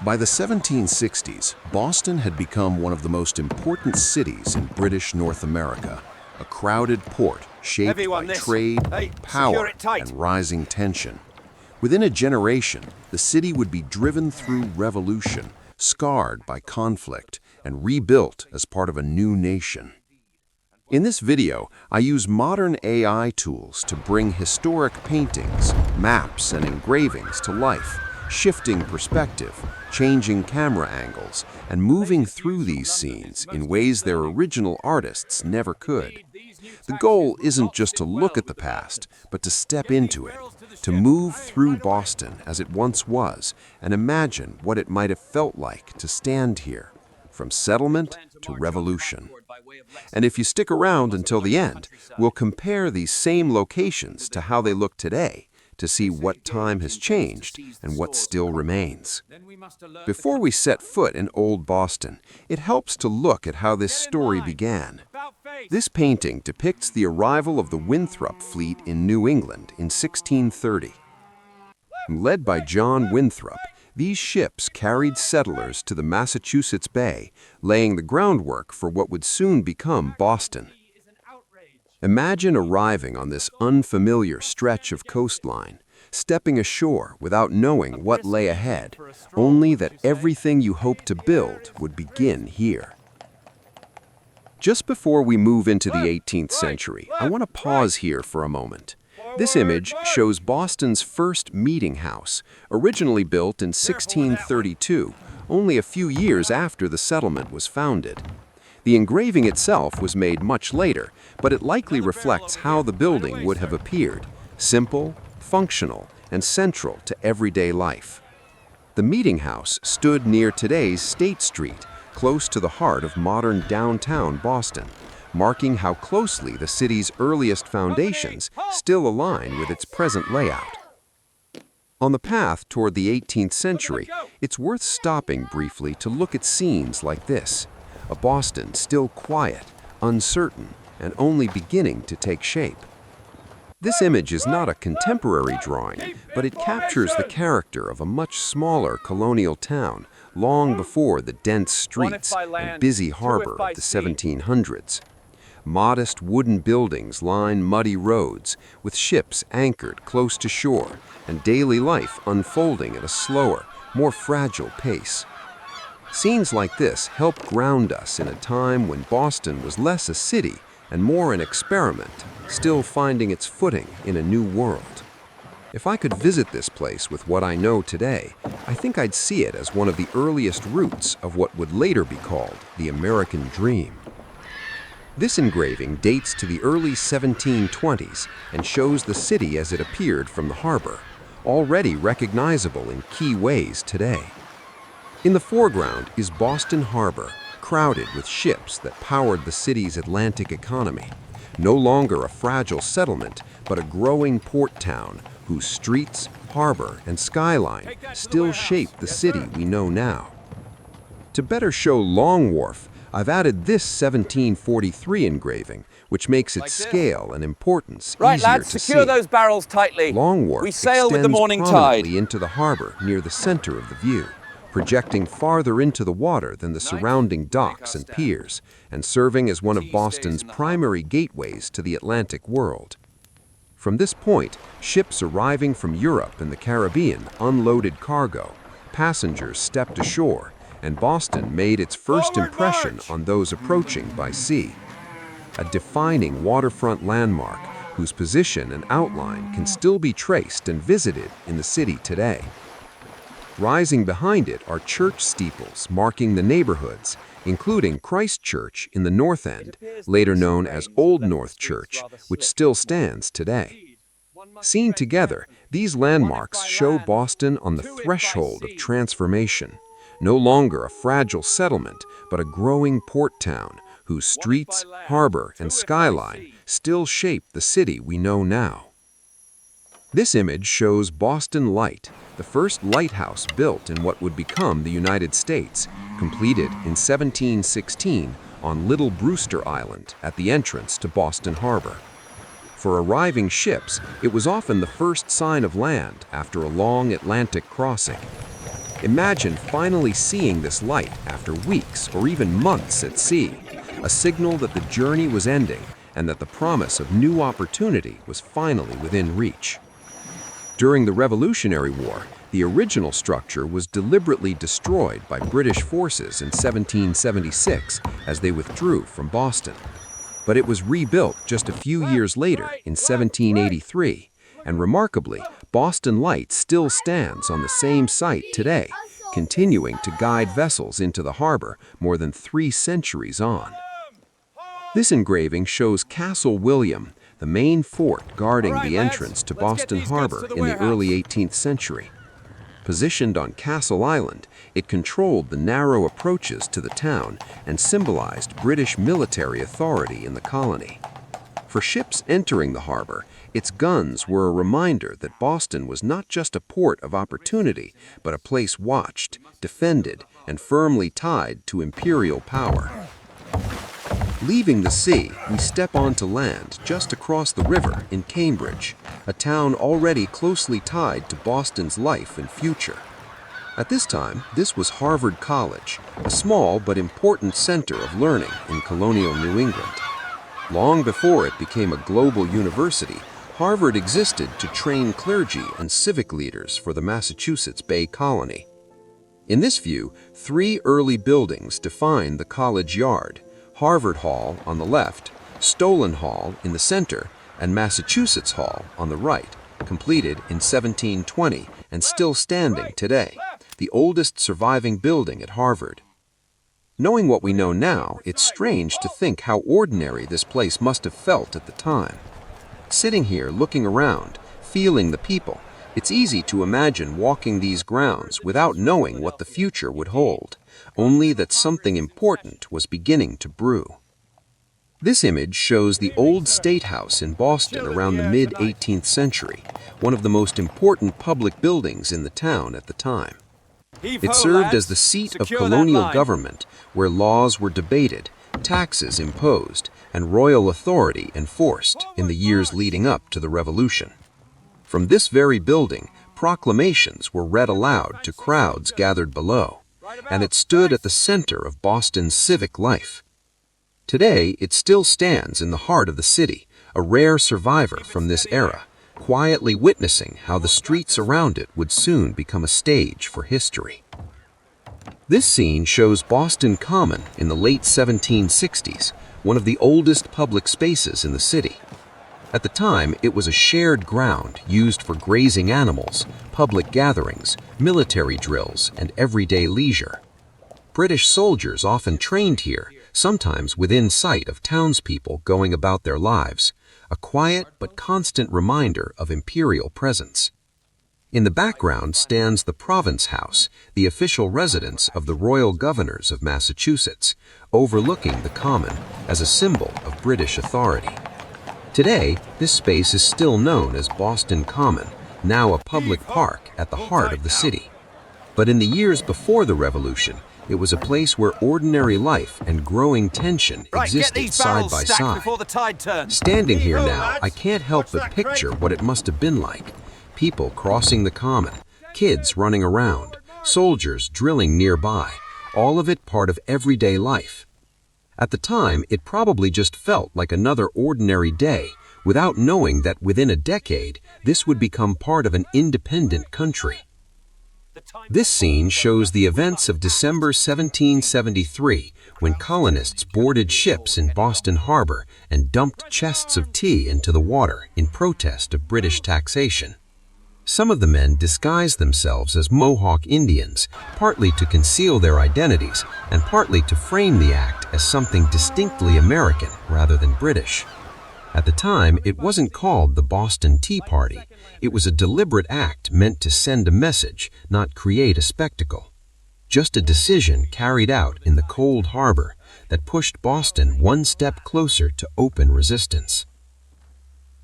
By the 1760s, Boston had become one of the most important cities in British North America, a crowded port shaped by trade, power, and rising tension. Within a generation, the city would be driven through revolution, scarred by conflict, and rebuilt as part of a new nation. In this video, I use modern AI tools to bring historic paintings, maps, and engravings to life, shifting perspective, changing camera angles, and moving through these scenes in ways their original artists never could. The goal isn't just to look at the past, but to step into it, to move through Boston as it once was, and imagine what it might have felt like to stand here, from settlement to revolution. And if you stick around until the end, we'll compare these same locations to how they look today, to see what time has changed and what still remains. Before we set foot in Old Boston, it helps to look at how this story began. This painting depicts the arrival of the Winthrop fleet in New England in 1630. Led by John Winthrop, these ships carried settlers to the Massachusetts Bay, laying the groundwork for what would soon become Boston. Imagine arriving on this unfamiliar stretch of coastline, stepping ashore without knowing what lay ahead, only that everything you hoped to build would begin here. Just before we move into the 18th century, I want to pause here for a moment. This image shows Boston's first meeting house, originally built in 1632, only a few years after the settlement was founded. The engraving itself was made much later, but it likely reflects how the building would have appeared: simple, functional, and central to everyday life. The meeting house stood near today's State Street, close to the heart of modern downtown Boston, marking how closely the city's earliest foundations still align with its present layout. On the path toward the 18th century, it's worth stopping briefly to look at scenes like this, a Boston still quiet, uncertain, and only beginning to take shape. This image is not a contemporary drawing, but it captures the character of a much smaller colonial town long before the dense streets and busy harbor of the 1700s. Modest wooden buildings line muddy roads, with ships anchored close to shore and daily life unfolding at a slower, more fragile pace. Scenes like this help ground us in a time when Boston was less a city and more an experiment, still finding its footing in a new world. If I could visit this place with what I know today, I think I'd see it as one of the earliest roots of what would later be called the American Dream. This engraving dates to the early 1720s and shows the city as it appeared from the harbor, already recognizable in key ways today. In the foreground is Boston Harbor, crowded with ships that powered the city's Atlantic economy. No longer a fragile settlement, but a growing port town whose streets, harbor, and skyline still shape the city we know now. To better show Long Wharf, I've added this 1743 engraving, which makes its scale and importance easier to see. Right, lads, secure those barrels tightly. Long Wharf we sail with the morning prominently tide into the harbor near the center of the view, projecting farther into the water than the surrounding docks and piers, and serving as one of Boston's primary gateways to the Atlantic world. From this point, ships arriving from Europe and the Caribbean unloaded cargo, passengers stepped ashore, and Boston made its first impression on those approaching by sea. A defining waterfront landmark whose position and outline can still be traced and visited in the city today. Rising behind it are church steeples marking the neighborhoods, including Christ Church in the North End, later known as Old North Church, which still stands today. Seen together, these landmarks show Boston on the threshold of transformation, no longer a fragile settlement, but a growing port town whose streets, harbor, and skyline still shape the city we know now. This image shows Boston Light, the first lighthouse built in what would become the United States, completed in 1716 on Little Brewster Island at the entrance to Boston Harbor. For arriving ships, it was often the first sign of land after a long Atlantic crossing. Imagine finally seeing this light after weeks or even months at sea, a signal that the journey was ending and that the promise of new opportunity was finally within reach. During the Revolutionary War, the original structure was deliberately destroyed by British forces in 1776 as they withdrew from Boston. But it was rebuilt just a few years later in 1783, and remarkably, Boston Light still stands on the same site today, continuing to guide vessels into the harbor more than 3 centuries on. This engraving shows Castle William, the main fort guarding the entrance to Boston Harbor in the early 18th century. Positioned on Castle Island, it controlled the narrow approaches to the town and symbolized British military authority in the colony. For ships entering the harbor, its guns were a reminder that Boston was not just a port of opportunity, but a place watched, defended, and firmly tied to imperial power. Leaving the sea, we step onto land just across the river in Cambridge, a town already closely tied to Boston's life and future. At this time, this was Harvard College, a small but important center of learning in colonial New England. Long before it became a global university, Harvard existed to train clergy and civic leaders for the Massachusetts Bay Colony. In this view, 3 early buildings define the college yard: Harvard Hall on the left, Stolen Hall in the center, and Massachusetts Hall on the right, completed in 1720 and still standing today, the oldest surviving building at Harvard. Knowing what we know now, it's strange to think how ordinary this place must have felt at the time. Sitting here, looking around, feeling the people, it's easy to imagine walking these grounds without knowing what the future would hold, only that something important was beginning to brew. This image shows the old State House in Boston around the mid-18th century, one of the most important public buildings in the town at the time. It served as the seat of colonial government, where laws were debated, taxes imposed, and royal authority enforced in the years leading up to the Revolution. From this very building, proclamations were read aloud to crowds gathered below, and it stood at the center of Boston's civic life. Today, it still stands in the heart of the city, a rare survivor from this era, quietly witnessing how the streets around it would soon become a stage for history. This scene shows Boston Common in the late 1760s, one of the oldest public spaces in the city. At the time, it was a shared ground used for grazing animals, public gatherings, military drills, and everyday leisure. British soldiers often trained here, sometimes within sight of townspeople going about their lives, a quiet but constant reminder of imperial presence. In the background stands the Province House, the official residence of the royal governors of Massachusetts, overlooking the Common as a symbol of British authority. Today, this space is still known as Boston Common, now a public park at the heart of the city. But in the years before the Revolution, it was a place where ordinary life and growing tension existed side by side. Standing here now, I can't help but picture what it must have been like. People crossing the Common, kids running around, soldiers drilling nearby, all of it part of everyday life. At the time, it probably just felt like another ordinary day, without knowing that within a decade, this would become part of an independent country. This scene shows the events of December 1773, when colonists boarded ships in Boston Harbor and dumped chests of tea into the water in protest of British taxation. Some of the men disguised themselves as Mohawk Indians, partly to conceal their identities and partly to frame the act as something distinctly American rather than British. At the time, it wasn't called the Boston Tea Party. It was a deliberate act meant to send a message, not create a spectacle. Just a decision carried out in the cold harbor that pushed Boston one step closer to open resistance.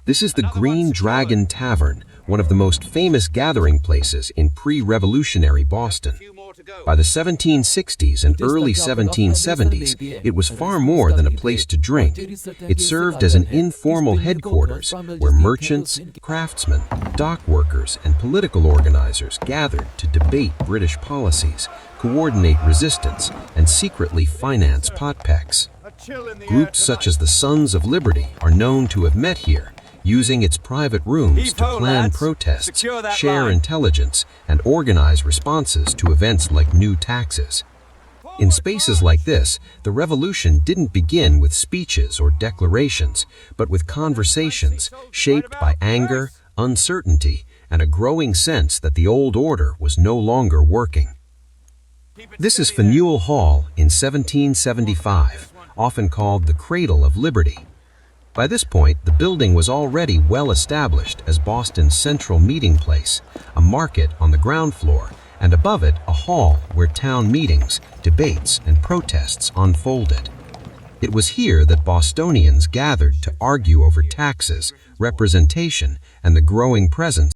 This is the Green Dragon Tavern, one of the most famous gathering places in pre-revolutionary Boston. By the 1760s and early 1770s, it was far more than a place to drink. It served as an informal headquarters where merchants, craftsmen, dock workers, and political organizers gathered to debate British policies, coordinate resistance, and secretly finance potpecks. Groups such as the Sons of Liberty are known to have met here, using its private rooms to plan protests, share intelligence, and organize responses to events like new taxes. In spaces like this, the revolution didn't begin with speeches or declarations, but with conversations shaped by anger, uncertainty, and a growing sense that the old order was no longer working. This is Faneuil Hall in 1775, often called the Cradle of Liberty. By this point, the building was already well established as Boston's central meeting place, a market on the ground floor, and above it a hall where town meetings, debates, and protests unfolded. It was here that Bostonians gathered to argue over taxes, representation, and the growing presence